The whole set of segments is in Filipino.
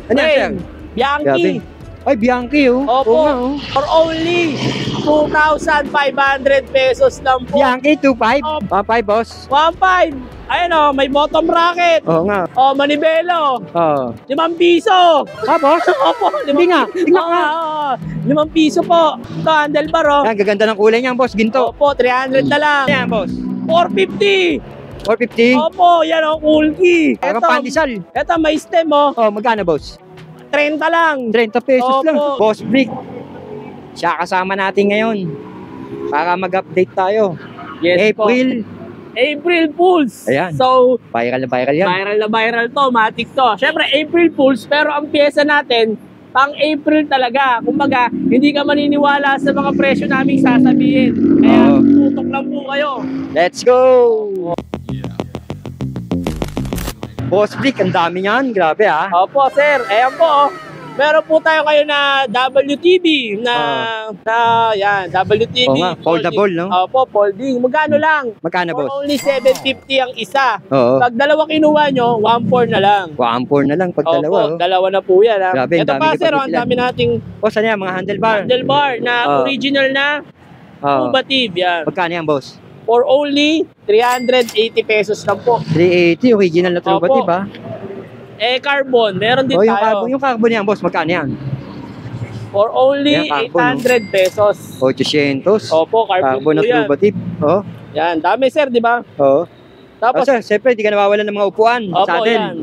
Ano yan, sir? Bianchi. Ay, Bianchi, oh. Opo. Oo nga, oh. For only 2,500 pesos lang po. Bianchi, 2.5. Opo. 1.5, boss. 1.5. Ayun o, may bottom bracket. Oo nga. O, manibelo. Oo. 5 piso. Ah, boss? Opo, 5 Hindi nga. Tingnan nga. 5 piso po. Ito, handlebar o. Yan, gaganda ng kulay niyan, boss. Ginto. Opo, 300 na lang. Yan, boss. 450. 450. Opo, yan o, cool key. Parang pandesal. Ito, may stem o. Oh, magkano, boss? 30 lang. 30 pesos Opo. lang. Boss Brick. Siya kasama natin ngayon. Para mag-update tayo. Yes April. po. April Fools. Ayan. So, Viral na viral yan. viral na viral to, matik to. Siyempre, April Fools, pero ang pyesa natin, pang April talaga. Kumbaga, hindi ka maniniwala sa mga presyo naming sasabihin. Kaya, tutok lang po kayo. Let's go! Boss Brick, ang dami niyan. Grabe, ah. Opo, sir. Ayan po, oh. Meron po tayo kayo na WTV yan, WTV. Oo nga, foldable, no? Opo, folding. Magkano lang? Magkano, For boss? only 750 ang isa. Oo. Pag dalawa kinuha nyo, 1.4 na lang. 1.4 na lang pag dalawa, Opo, oh. dalawa na po yan. Ha? Grabe, ang Ito dami pa, niyo sir, ang papipilan. dami nating Boss, ano yan? Mga handlebar? handlebar na Oo. original na Oo. Cubative. Yan. Magkano yan, boss? For only 380 pesos lang po. 380, original na Trubative, Opo. ah. Carbon, meron din Oh, tayo. yung carbon yan, boss, magkano yan? For only Yan, carbon, 800 pesos. 800. Opo, carbon Carbon po na yan. Trubative. Oh. Yan, dami sir, di ba? Oo. Tapos, Sir, siyempre, di ka nawawalan ng mga upuan opo, sa atin. yan.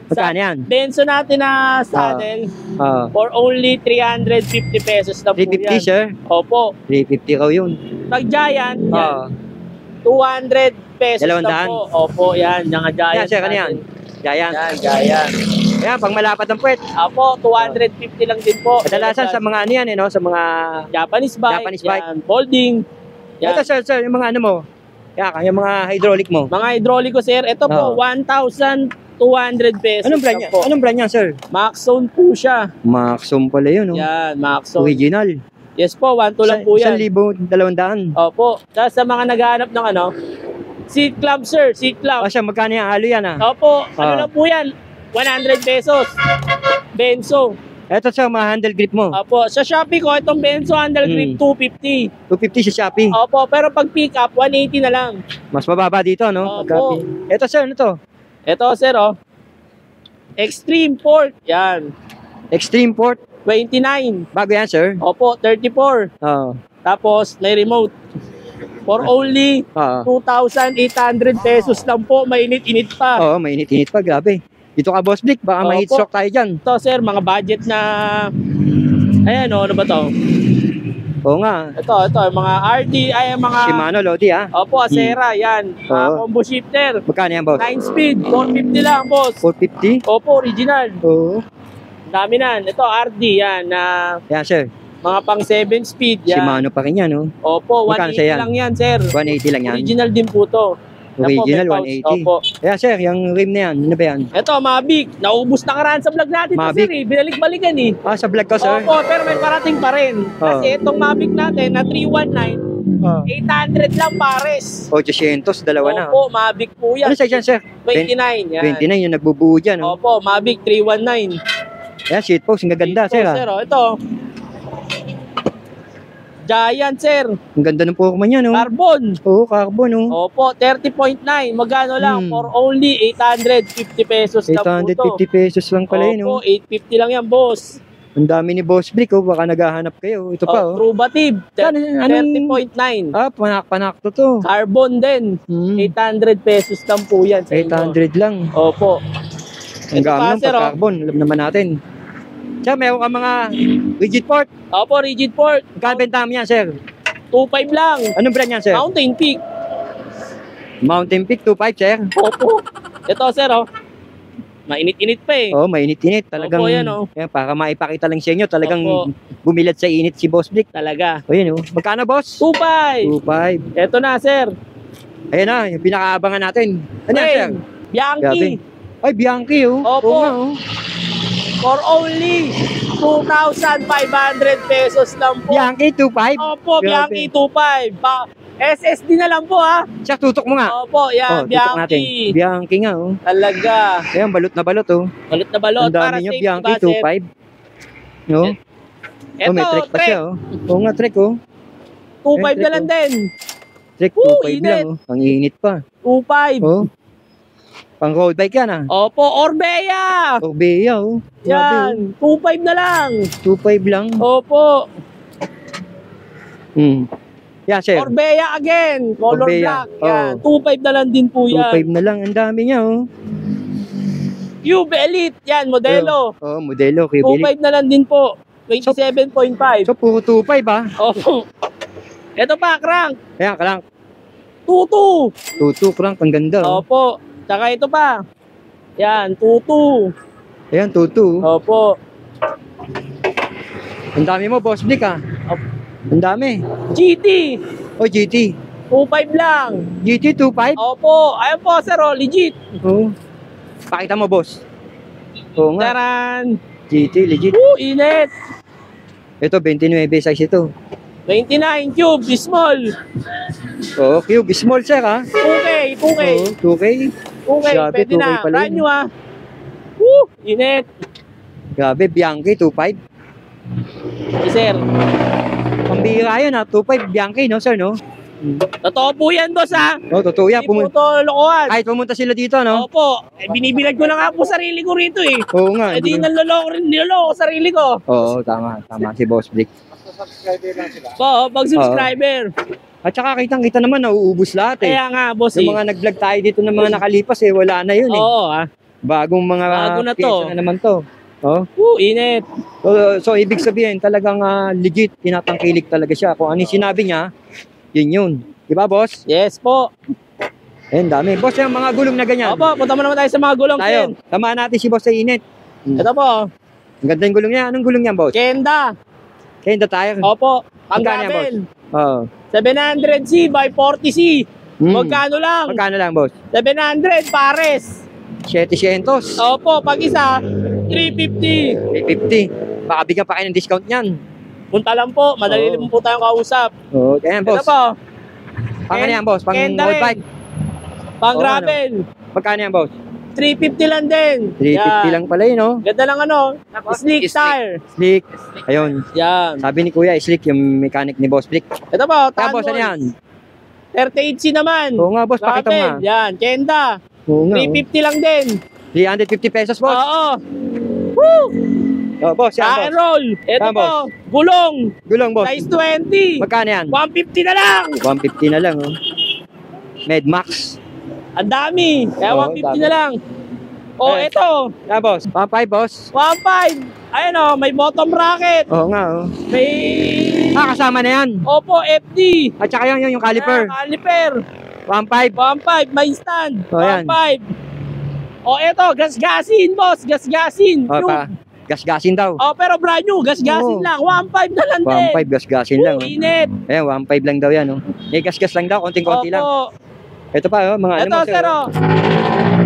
Magkano yan? Benzo natin na saddle, Ah, for only 350 pesos na po 350, yan. sir. Opo. 350 raw yun. Pag Giant, yan, Ah, 200 pesos 200. lang po. Opo, yan, yung Giant. yan, sir, ano yan? natin. Giant. Yan, Giant. Ayan, pang malapad ang puwet. Opo, 250 lang din po. Kadalasan sa mga ano yan, no? Sa mga... Japanese bike, Japanese bike. yan, folding. Yan. Ito, sir, yung mga ano mo. Yan, yung mga hydraulic mo. Mga hydraulico sir, ito po, 1,200 pesos. Anong brand lang yan? po. Anong brand yan, sir? Maxon po siya. Maxon pala yun, no? Yan, Maxon. Original. Yes po, 1,2 lang po yan. 1,200. Opo. Tapos sa mga naghahanap ng ano, seat club sir, seat club. Siya, magkano yan? Halo yan, ah. Opo, ano lang po yan? 100 pesos. Benzo. Ito, sir, mga handle grip mo. Opo, sa Shopee ko, itong Benzo handle grip, 250. 250 sa Shopee. Opo, pero pag pick up, 180 na lang. Mas mababa dito, no? Opo. Ito, sir, ano to? Ito sir, oh. Extreme Port. Yan. Extreme Port. 29. Bago yan, sir. Opo, 34. Oo. Tapos, may remote. For only Oo. 2,800 pesos lang po. Mainit-init pa. Oo, mainit-init pa, grabe. Dito ka, Boss Blick, baka Opo. ma-heat stroke tayo dyan. Ito, sir, mga budget na... Ayan, oh, ano ba to? Oo nga. Ito, mga RD, ay, mga... Shimano, Lodi, ha? Opo, Acera, yan. Oo. Combo shifter. Magkano yan, boss? 9 speed, 450 lang, boss. 450? Opo, original. Oo. Dami na. Ito, RD, yan, na Yan, sir. mga pang 7 speed, yan. Shimano pa rin yan, no? Opo, Magkano 180 sa yan? lang yan, sir. 180 lang yan. Original din po to. Original, Yan po, may pouch. 180. Opo. Ayan, sir, yung rim na yan. Ano ba yan? Ito, Mavic. Naubos na karaan sa vlog natin to, Mavic? sir, eh. Binalik-balikan, eh. Ah, sa vlog ko, sir? Opo, pero may parating pa rin. Kasi itong Mavic natin na 319, Ah. 800 lang pares. 800, dalawa na. Opo, Mavic po yan. Ano size yan, sir? 29, yan. 29, yung nagbubuo dyan, no? Opo, Mavic 319. Ayan, shitpost, ang gaganda, Ito, sir, ha? sir, oh, ito. Giant, sir. Ang ganda ng Pokemon niya, no? Carbon. Oo, carbon, no? Opo, 30.9. Magkano lang? For only 850 pesos lang po to. 850 pesos lang pala yun, no? Opo, 850 lang yan, boss. Ang dami ni Boss Blick, oh. Baka naghahanap kayo. Ito pa, oh. Trubative, Anong- 30.9. Ah, panak-panak to. Carbon din. 800 pesos lang po yan sa inyo. 800 lang. Opo. Ang Ito pa, gamang sir, oh. pag-carbon. Alam naman natin. Sir, meron ka mga rigid port. Opo, rigid port. Magkano benta mo yan, sir? 2.5 lang. Anong brand yan, sir? Mountain Peak. Mountain Peak 2.5, sir. Opo. Ito, sir, oh. Mainit-init pa eh. Oh, mainit-init. Talagang, Opo, yan, oh. yan, para maipakita lang sa inyo, talagang Opo. bumilad sa init si Boss Blick. Talaga. O yun, oh. Magkano, boss? 2.5. 2.5. Ito na, sir. Ayan na, yung pinakaabangan natin. Ano yan, sir? Bianchi. Ay, Bianchi, oh. Opo. Oo nga, oh. For only 2,500 pesos lang po. Bianchi 2.5. Opo, Grabe. Bianchi 2.5. SSD na lang po ha. Siya, tutok mo nga. Opo, yan, Tutok natin. Bianchi. Bianchi nga, oh. Talaga. Ayan, balot na balot, oh. Balot na balot. Ang dami niya, Bianchi, 2.5. No? Ito, may trek pa siya, oh. Oo nga, trek, oh. 2.5 na lang din. Trek, Woo, 2.5 init. lang, oh. Ang init pa. 2.5. Oh. Pang road bike yan, ah. Opo, Orbea. Orbeya, oh. Grabe, Yan, 2.5 na lang. oh. 2.5 lang. Opo, Yan, sir. Orbea again. Color Orbea, black. Yan, 2.5 na lang din po yan. 2.5 na lang. Ang dami niya, oh. Cube Elite. Yan, modelo. Oo, modelo, Kibili. 2.5 na lang din po. 27.5. So, puro 2.5, ah. Opo. Ito pa, crank. Ayan, kalang. 2.2. 2.2 crank, ang ganda, oh. Opo. Tsaka ito pa. Yan, 2.2. Ayan, 2.2. Opo. Ang dami mo, boss Blick, ah. Ang dami. GT. Oh, GT. 2.5 lang. GT 2.5? Opo. Ayan po, sir. Oh, legit. Oo. Pakita mo, boss. Oo nga. Taran. GT, legit. Init. Ito, 29 size ito. 29 cube, small. Oo, cube. Small, sir, ah. 2K, 2K. Oo, 2K. 2K, Grabe, pwede 2K na. pala Brand yun. new ah. Init. Grabe, Bianchi 2.5. Si sir. Pambira yun, ah. 2.5 Bianchi, no, sir, no? Totoo po yan, boss ha. Oo, totoo yan. Hindi po to lokohan. Kahit pumunta sila dito, no? Opo. Binibilag ko na nga po sarili ko rito eh. Oo nga. Eh di naloloko rin, niloloko sarili ko. Oo, tama. Tama si Boss Blick. Po, pag subscriber. At saka kitang-kita naman, nauubos lahat, eh. Kaya nga, boss Yung eh. mga nag-vlog tayo dito ng mga nakalipas, eh, wala na yun, eh. Oo ah. Bagong mga Bago na to. pyesa na naman to. Oh. Init. So, ibig sabihin, talagang legit, tinatangkilik talaga siya. Kung ano yung sinabi niya, yun. Di ba, boss? Yes po. Ayun, dami. Boss, yung mga gulong na ganyan. Opo, punta mo naman tayo sa mga gulong, Tayo, Ken. tamaan natin si boss sa init. Ito po, Ang ganda yung gulong niya. Anong gulong niya, boss? Kenda. Kenda tire. Opo, ang Magkano yan, gravel. Oo. 700C by 40C. Magkano lang? Magkano lang, boss? 700 pares. 700. Opo, pag isa, 350. 350. Baka bigyan pa kayo ng discount niyan. Punta lang po, madali Oo. lang po tayong kausap. Oo, ayan, boss. Ito po, Pang ano yan, boss? Pang Kenda road rin. bike. pang Oo, gravel. Magkano yan, boss? 350 lang din. 350 lang pala yun, oh. Ganda lang ano, slick tire. Slick. Ayun. Yan. Sabi ni Kuya, slick yung mechanic ni Boss Blick. Ito po, Kaya, boss, ano yan? 38C naman. Oo nga, boss, pakita mo nga. Gravel. Yan, Kenda. Oo nga, 350 lang din. 350 pesos, boss. Oo. Woo! Oh, boss, yan, Sa and boss. roll. Ito Yan, po, boss. gulong. Gulong, boss. Size 20. Magkano yan? 150 na lang. 150 na lang, oh. Medmax. Ang dami. Kaya Oo, 150 dami. na lang. Oh, Eh. ito. Yan, boss. Papay, boss. 1.5. Ayun oh, may bottom bracket. Oo nga, oh. May... Kasama na yan. Opo, FD. At saka yung caliper. Caliper. 1.5. 1.5. May stand. Oh, yan. 1.5. Oh, ito. Gasgasin, boss. Gasgasin. Oh, New. gasgasin daw. Oh, pero brand new. Gasgasin Oo. lang. 1.5 na lang din. 1.5, gasgasin lang, oh. Init. Ayan, 1.5 lang daw yan, oh. May gasgas lang daw, konting-konti lang. Opo. Ito pa, oh, mga Ito, mo, sir, oh.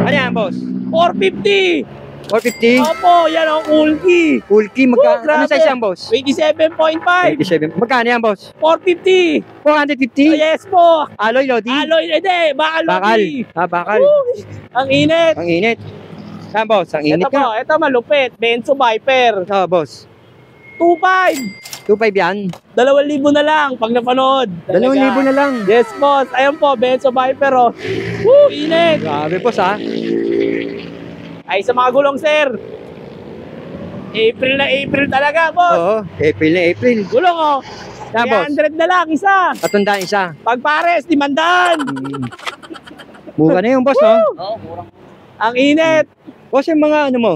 Ano yan, boss? 450. 450? Opo, yan ang Ulki. Full key, Oh, grabe. ano size yan, boss? 27.5. 87. Magkano yan, boss? 450. 450? Yes po. Alloy, Lodi? Alloy, hindi. Bakal, Bakal. Lodi. Bakal. Ang init. Ang init. Yan, boss. Ang init Ito po, nga. ito malupit. Benzo Viper. Oh, boss. 2.5. 2.5 yan. 2,000 na lang pag napanood. 2,000 na lang. Yes, boss. Ayan po, Benzo Viper, oh. Woo, init. Grabe, boss, ha? Ay, sa mga gulong, sir. April na April talaga, boss. Oo. April na April. Gulong, oh. Yan, boss. 300 na lang, isa. Patundaan isa. Pag pares, 500. Mura na yung boss, no? Ang init. Boss, yung mga ano mo?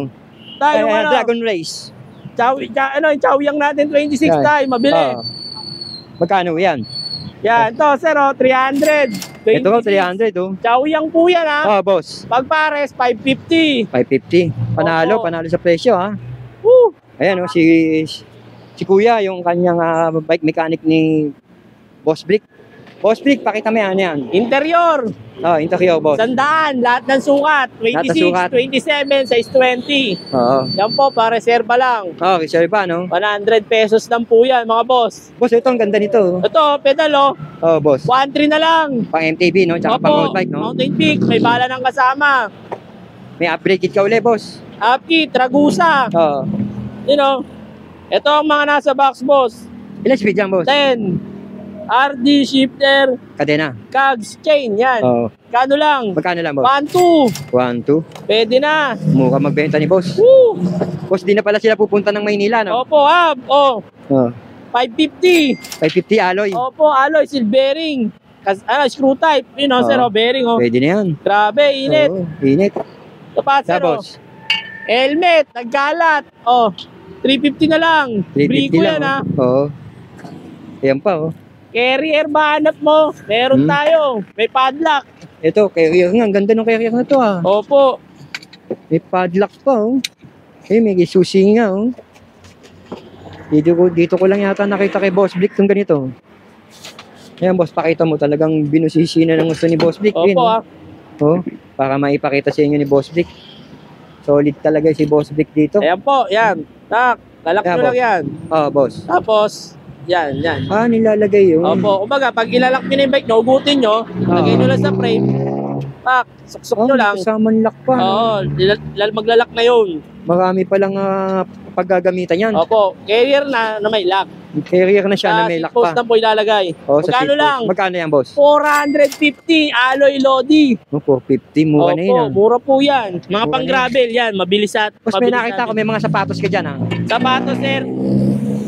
Tayo, ano. Dragon Race. Yung Chowyang natin, 26 Yan. tayo. Mabili. Oo. Magkano yan? Yan, to, sir, oh, 300. Ito ko, 300, oh. Chowyang po yan, ha. Oh, boss. Pag pares, 550. 550. Panalo, Opo. panalo sa presyo, ha? Woo! Ayan, oh, si Kuya, yung kanyang bike mechanic ni Boss Blick. Boss Vic, pakita mo yan. Interior, Oh, interior, boss. 100, lahat ng sukat. Lahat ng 26, sukat. 27, size 20. Oo. Yan po, pa-reserva lang. Oh, reserve pa, no? 100 pesos lang po yan, mga boss. Boss, ito ang ganda nito. Ito, pedal oh. Oh, boss. 1.3 na lang. Pang MTB, no? Tsaka pang road bike, no? Mountain Peak, may bala ng kasama. May upgrade kit ka ulit, boss. Upkit, Ragusa. Oo. You know, ito ang mga nasa box, boss. Ilan speed yan, boss? 10. RD, shifter, Kadena. cogs, chain, yan. Oo. Kano lang? Magkano lang, boss? 1.2. 1, 2. Pwede na. Mukha magbenta ni boss. Woo! Boss, di na pala sila pupunta ng Maynila, no? Opo, hub. Oh, Oh. 550. 550 alloy. Opo, alloy, seal bearing. Screw type. You know, sir, Oo. bearing, oh. Pwede na yan. Grabe, init. Oo, init. Ito pa, sir, Sa oh. boss. Helmet, nagkalat. Oh, 350 na lang. 350 Brico lang. yan, ha. Oo. Ayan pa, oh. Carrier ba hanap mo? Meron tayo. May padlock. Ito, carrier nga. Ang ganda ng carrier na to, ah. Opo. May padlock pa, oh. Eh, may susi nga, oh. Dito ko lang yata nakita kay Boss Blick itong ganito. Ayan, boss, pakita mo talagang binusisi na ng gusto ni Boss Blick. Opo, ah. Oh, para maipakita sa inyo ni Boss Blick. Solid talaga si Boss Blick dito. Ayan po, yan. Tak, lalak Ayan, nyo lang yan. Oh, boss. Tapos, yan, yan. Ah, nilalagay yun. Opo, kumbaga, pag ilalak nyo na yung bike nyo, ugutin nyo, lagay nyo lang sa frame, pak, suksok Oh, nyo lang. kasamang lock pa. Oo, maglalak na yun. Marami palang paggagamitan yan. Opo, carrier na may lock. Carrier na siya na may lock Post pa. na po ilalagay. Oh, sa Magkano seatpost. lang? Magkano yan, boss? 450, alloy Lodi. Oh, 450, mura na yun. Opo, mura po yan. Mga Mura pang na gravel yan, mabilis at Boss, may nakita ko may mga sapatos ka dyan, ha? Sapatos, sir.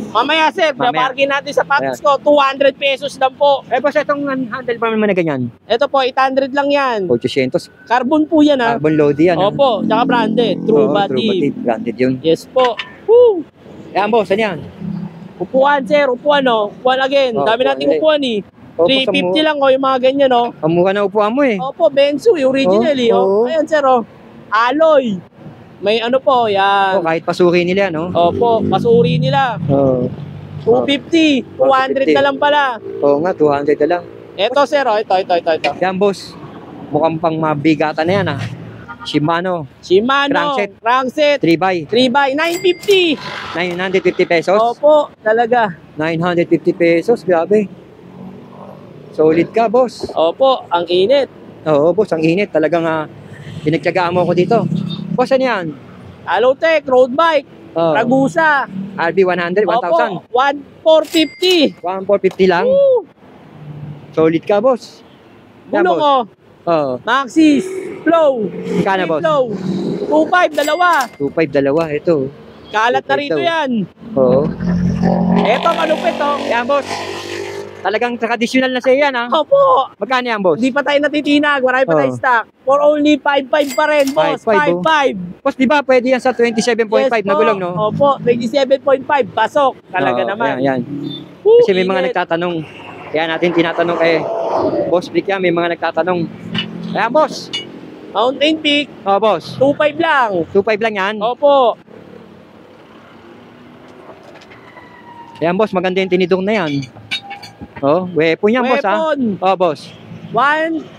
Mamaya, sir, Mamaya. paparkin natin sapatos ko. 200 pesos lang po. Eh, boss, itong handlebar naman na ganyan. Ito po, 800 lang yan. 800. Carbon po yan, ha. Carbon load yan. ha? Opo, tsaka branded. True Oo, body. Branded yun. Yes po. Woo! Yan, boss, ano yan? Upuan, sir. Upuan, no? Upuan again. Oh, Dami upuan nating ulit. upuan, eh. 350 lang, oh, yung mga ganyan, no? Ang mura na upuan mo, eh. Opo, Benzu, yung original, eh. Oo. Oh. Ayan, sir, oh. Alloy. May ano po, Oh, yan. kahit pasuri nila, no? Opo, pasuri nila. Oo. 250. 200 na lang pala. Oo nga, 200 na lang. Ito, sir, oh. Ito. Yan, boss. Mukhang pang mabigatan na yan, ha? Shimano, Shimano. Crankset. Crankset. 3x, 3x. 950. 950 pesos. Opo, talaga. 950 pesos, grabe. Solid ka, boss. Opo, ang init. Oo, boss, ang init. Talagang pinagtyagaan mo ako dito. Boss, ano yan? Alotech, road bike. Oh, Ragusa. RB 100, 1,000. Opo, 1,450. 1,450 lang. Woo! Solid ka, boss. Yan, Bulong, boss. oh. Oo. Maxis. Flow. Kano, boss? Flow. 2.5, dalawa. 2,500, dalawa. Ito. Kalat na 2.5 rito daw. yan. Oo. Eto, malupit, oh. Yan, boss. Talagang traditional na siya yan, ha? Opo. Magkano yan, boss? Hindi pa tayo natitinag. Marami pa Oh. tayo stock. For only 5.5 pa rin, boss. 5.5, oh. 5.5. Boss, di ba pwede yan sa 27.5 na po. gulong, no? Opo, 27.5. Pasok. Talaga Oo, naman. Yan. Woo, Kasi may mga init. nagtatanong. Kaya natin tinatanong kay Boss Blick yan. May mga nagtatanong. Ayan, boss. Mountain Peak, Oh, boss. 2.5 lang. 2.5 lang yan. Opo. Ayan, boss. Maganda yung tinidong na yan. Oh, weapon yan, boss, ha? Weapon. Oh, boss.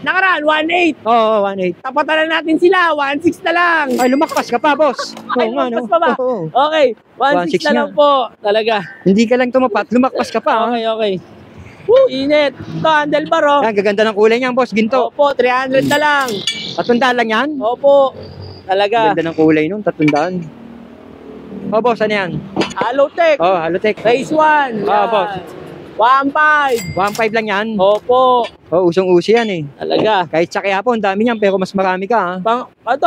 Nakaraan, 1.8. Oo, 1.8. Tapatan na natin sila, 1.6 na lang. Ay, lumakpas ka pa, boss. Ay, Oo nga, lumakpas pa ba? Oo. Okay, 1.6 na1.6 lang po. Talaga. Hindi ka lang tumapat, lumakpas ka pa, ha? Okay. Woo, init. Ito, handlebar, oh. Ayan, gaganda ng kulay niyan, boss. Ginto. Opo, 300 na lang. 300 lang yan. Opo. Talaga. Ganda ng kulay nun, 300. Oh, boss, ano yan? Alotech. Oh, Halotech. Race 1. Oh, boss. 1.5. 1.5 lang yan. Opo. Oh, usong-uso yan, eh. Talaga. Kahit sa Quiapo, ang dami niyan, pero mas marami ka, ha?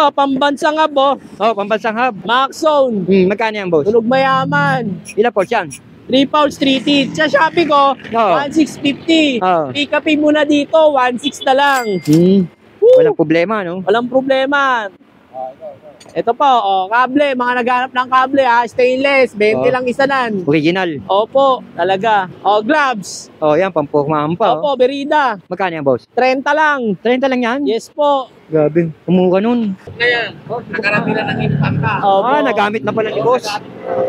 Pambansang hub, oh. Oh, pambansang hub. Max Zone. Magkano yan, boss? Tulog mayaman. Ilan po yan? 3 pounds, 3 teeth. Sa Shopee ko, Oo. 1,650. Oo. Pick upin mo na dito, 1,600 na lang. Woo! Walang problema, no? Walang problema. Ito po, kable. Mga naghanap ng kable, ha. Stainless, 20 Oo. lang isa nan. Original. Opo, talaga. Gloves. Oh, yan, pampurmahan pa, oh. Opo, Berida. Magkano yan, boss? 30 lang. 30 lang yan? Yes po. Grabe. Umura nun. Ngayon, nakarami na ng impanta. Opo. Nagamit na pala ni boss.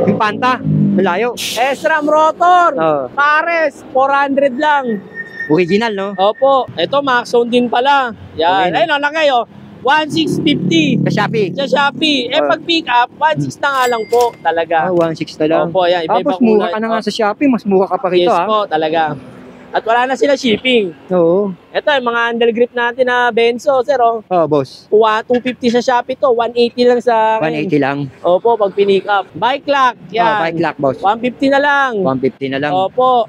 Yung panta. Malayo. SRAM rotor. Oh, Pares, 400 lang. Original, no? Opo. Ito, Max Zone din pala. Yan. Okay. Ayun, lang kayo. 1,650 Sa Shopee. sa Shopee. Pag pick up, 1,600 na nga lang po talaga. 1.6 na lang. Opo, yan. Tapos Iba-iba mura kulay. ka na nga sa Shopee, mas mura ka pa rito, Yes ha? po, talaga. At wala na sila shipping. Oo. Ito, yung mga handle grip natin na Benzo, sir, oh. Oh, boss. 250 sa Shopee to, 180 lang sa akin. 180 lang. Opo, pag pinick up. Bike lock, Oh, yan. bike lock, boss. 150 na lang. 150 na lang. Opo.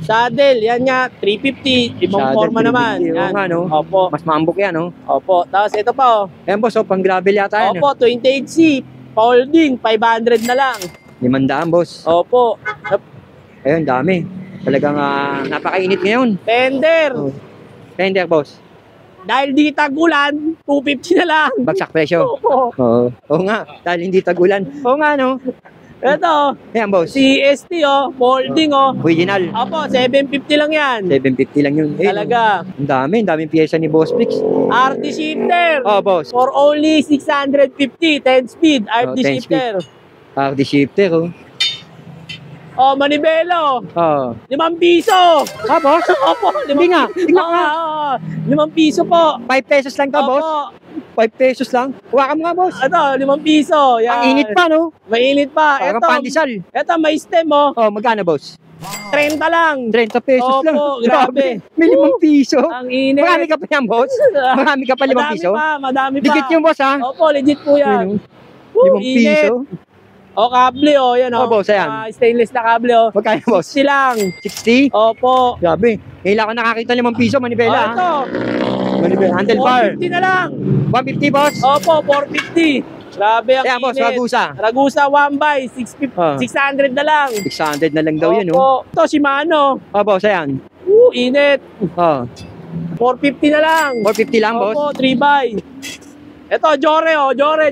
Saddle, yan nga, 350. Ibang Saddle, forma naman. 350, oo Yan. nga, no? Opo. Mas maambok yan, no? Opo. Tapos ito pa, oh. Ayan, boss, oh, pang gravel yata yan. Opo, 28C. Folding, 500 na lang. 500, boss. Opo. Ayun, dami. Talagang napakainit ngayon. Fender. Oh. Fender, boss. Dahil di tag-ulan, 250 na lang. Bagsak presyo. Opo. Oo. Oo nga, dahil hindi tagulan. Oo nga, no? Ito, Ayan, boss. CST, oh. Folding, oh. Original. Opo, 750 lang yan. 750 lang yun. Ayun, Talaga. Ang daming pyesa ni Boss Flix. RD shifter. Oh, boss. For only 650, 10 speed, RD 10 shifter. RD shifter, oh. Oh, manibelo. Oh. 5 piso. Ah, boss? Opo, Hindi nga. Tingnan Oo, nga. oo. 5 piso po. 5 pesos lang to, boss. Opo. 5 pesos lang. Huwakan mo nga, boss. Ito, 5 piso. Yan. Ang init pa, no? Mainit pa. Parang pandesal. Ito, may stem, oh. Oh, magkano, boss? 30 lang. 30 pesos Opo, lang. grabe. May 5 piso. Ang init. Marami ka pa yan, boss. Marami ka pa 5 piso. Madami pa. Legit yung boss, ha? Opo, legit po yan. Ayun, 5 Init. piso. O, kable, oh. Yan, oh. Oh, boss, ayan. Stainless na kable, oh. Magkano, boss? 60 lang. 60? Opo. Grabe. Ngayon lang ako nakakita 5 piso, Oh, manibela, ha? ito. Manibela. Handlebar. 450 na lang. 150, boss. Opo, 450. Grabe ang Ayan, boss, init. Ragusa. Ragusa 1 by 650, Oh. 600 na lang. 600 na lang daw yun, oh. Opo. Ito, Shimano. Oh, boss, ayan. Init. Oh. 450 na lang. 450 lang, boss. Opo, 3 by. Ito, Jore, oh. Jore.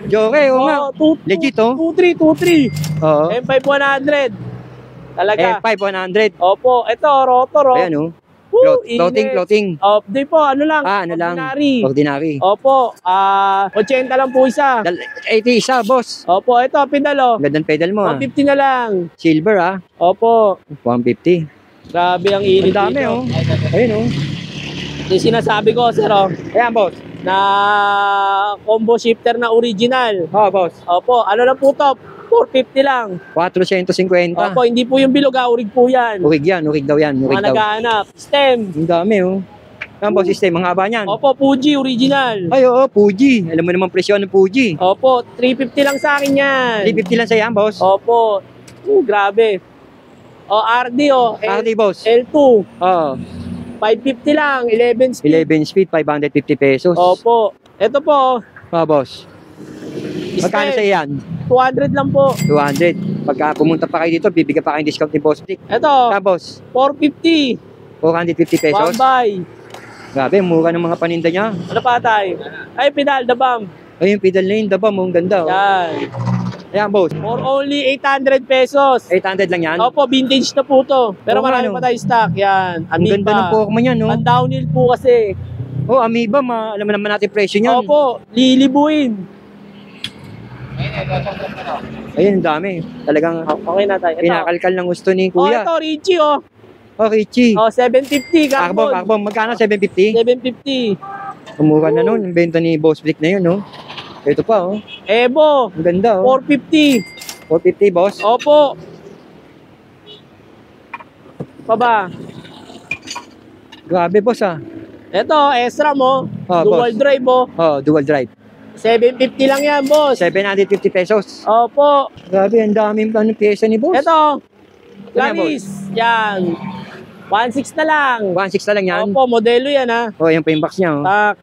Joke, oo nga. Legit, oh. 2323. Oo. M5 100. Talaga. F5 100. Opo, ito, rotor, oh. Ayan, oh. Init. Floating. Di po, ano lang. Ano lang. ordinary. Ordinary. Opo, 80 lang po isa. 80 isa, boss. Opo, ito, pedalo. Gandang pedal mo, ah. 150 na lang. Silver, ah. Opo, 150. grabe ang init Ang dami, dito. oh. Ayun, oh. Yung sinasabi ko, sir, oh, Ayan, boss. na combo shifter na original. Oh, boss. Opo, ano lang po to? 450 lang. 450. Opo, hindi po yung bilog, urig po yan. Urig yan, urig daw yan. Urig Mga daw. naghahanap. Stem. Ang dami, oh. Ayan, boss, system. Ang haba niyan. Opo, Fuji, original. Ay, oo, Fuji. Alam mo naman presyo ng Fuji. Opo, 350 lang sa akin yan. 350 lang sa yan, boss. Opo. Grabe. O, RD, o. RD, boss. L2. Oh, 550 lang, 11 speed. 11 speed, 550 pesos. Opo. Ito po, Oh, boss. Magkano sa yan? 200 lang po. 200. Pagka pumunta pa kayo dito, bibigyan pa kayong discount ni Boss Dick. Ito, Tapos, 450. 450 pesos. 1 buy. Grabe, mura ng mga paninda niya. Ano pa tayo? Ay, pedal, the bomb. Ayun, pedal na yun, daba mo, ang ganda. Oh. Yan. Ayan, boss. For only 800 pesos. 800 lang yan. Opo, vintage na po to. Pero Oo, marami ano? pa tayo stock. Yan. Ang ganda ng forma niyan, no? Ang downhill po kasi. Oh, Amoeba, alam mo naman natin presyo niyan. Opo, lilibuin. Ayun, ang dami. Talagang Okay na tayo. Ito. pinakalkal ng gusto ni Oh, Kuya. ito, Richie, oh. Oh, Richie. Oh, 750, Carbon, carbon. carbon. Magkano? 750? 750. Umura na nun. Yung benta ni Boss Dick na yun, no? Ito pa, oh. Evo, Ang ganda, oh. 450. 450, boss. Opo. Pa ba? Grabe, boss, ah. Ito, extra mo. Oh, Dual boss. drive, oh. Oh, dual drive. 750 lang yan, boss. 750 pesos. Opo. Grabe, ang daming pyesa ni boss. Ito, Ano yan, Claris. Yan. 1.6 na lang. 1.6 na lang yan. Opo, modelo yan, ha. Oh, yan pa yung box niya, oh. Tak.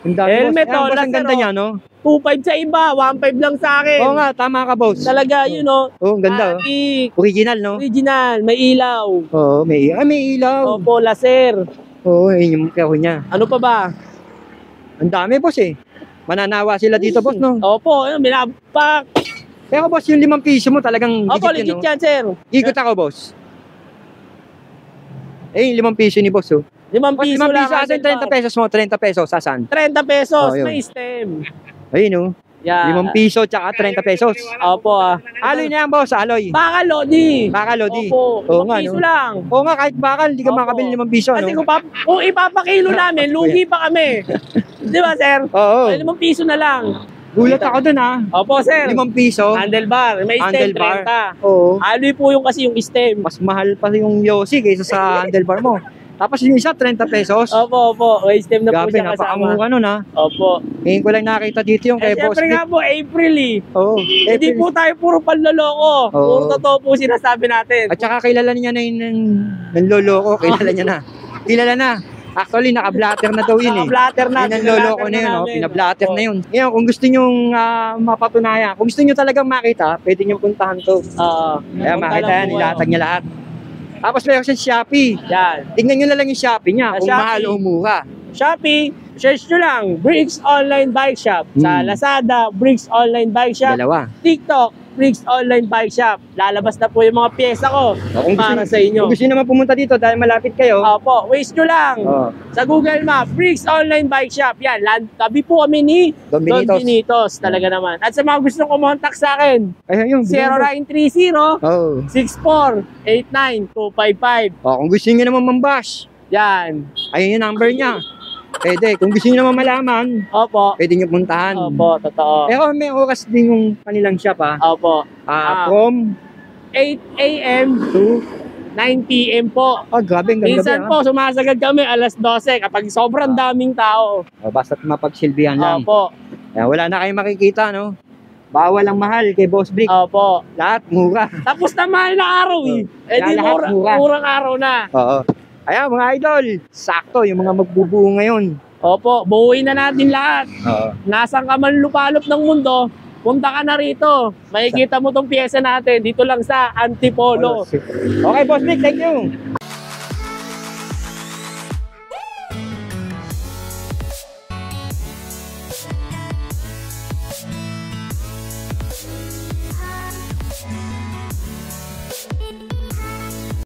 Ang dami, Helmet, boss. Ayan, oh, boss, ang laser, ganda oh. niya, no? 2.5 sa iba, 1.5 lang sa akin. Oo nga, tama ka, boss. Talaga, yun, oh. Oh, ang ganda, oh. Matic. Original, no? Original, may ilaw. Oo, may ilaw. Opo, laser. Oo, yun yung kahon niya. Ano pa ba? Ang dami, boss, eh. Mananawa sila dito, boss, no? Opo, ayun, binapak. Pero, boss, yung 5 piso mo talagang Opo, legit legit yun, no? yan, sir. Ikot ako, boss. Eh, yung 5 piso ni boss, oh. 5 Boss, piso 5 lang. piso, asan 30 pesos mo? 30 pesos, asan? 30 pesos, Oh, yun. may stem. Ayun, oh. Yan. 5 piso tsaka 30 pesos. Opo. Aloy na yan, boss. Aloy. Bakal, Lodi. Bakal, Lodi. Opo. Oo 5 nga, piso no? lang. Oo nga, kahit bakal, hindi ka Opo. makabili 5 piso, Kasi no? kung ipapakilo namin, lugi pa kami. Di ba, sir? Oo. Ay, 5 piso na lang. Gulat ako dun, ha? Opo, sir. 5 piso. Handlebar. May stem Handlebar. 30. Oo. Aloy po yung kasi yung stem. Mas mahal pa yung Yossi kaysa sa handlebar mo. Tapos yung isa, 30 pesos. Opo. May stem na po Gabi, siya kasama. napakamura nun, ha? Opo. Ngayon ko lang nakita dito yung kay Boss Siyempre Vic. nga po, April eh. Oo. Hindi po tayo puro panloloko. Oo. Puro totoo po sinasabi natin. At saka kilala niya na yung nanloloko. Kilala niya na. Kilala na. Actually, naka-blatter na daw yun eh. Naka-blatter na. Yung nanloloko na yun, oh. Pinablatter na yun. Ngayon, kung gusto nyo mapatunayan, kung gusto nyo talagang makita, pwede nyo puntahan to. Kaya makita yan, nilatag niya lahat. Tapos meron sa Shopee. Yan. Tingnan nyo na lang yung Shopee niya, Sa kung Shopee. mahal o mura. Shopee, search nyo lang, Briggs Online Bike Shop. Sa Lazada, Briggs Online Bike Shop. Dalawa. TikTok, Briggs Online Bike Shop. Lalabas na po yung mga pyesa ko Kung para gusto, sa inyo. Kung gusto nyo naman pumunta dito dahil malapit kayo, Opo, waste nyo lang. oh, Sa Google Map, Briggs Online Bike Shop. Yan, tabi po kami ni Don Don Benitos. Benitos. Talaga naman. At sa mga gustong kumontak sa akin, Ayun yung 0930 Oh. 64-89255. Kung gusto nyo naman mambash, Yan. ayun yung number niya. Pwede. Kung gusto nyo naman malaman, Opo. pwede nyo puntahan. Opo, totoo. Pero may oras din yung kanilang shop, ha? Opo. From 8 a.m. to... 9 p.m. po. Grabe, ang ganda Minsan po, sumasagad kami alas 12 kapag sobrang daming tao. Basta't mapagsilbihan lang. Opo. Kaya wala na kayong makikita, no? Bawal ang mahal kay Boss Brick. Opo. Lahat mura. Tapos na mahal na araw eh. Eh di Lahat mura. murang araw na. Oo. Ayan, mga idol. Sakto, yung mga magbubuo ngayon. Opo, buuin na natin lahat. Oo. Nasaan ka man lupalop ng mundo, punta ka na rito. Makikita mo tong pyesa natin dito lang sa Antipolo. Okay, Boss Brick, thank you.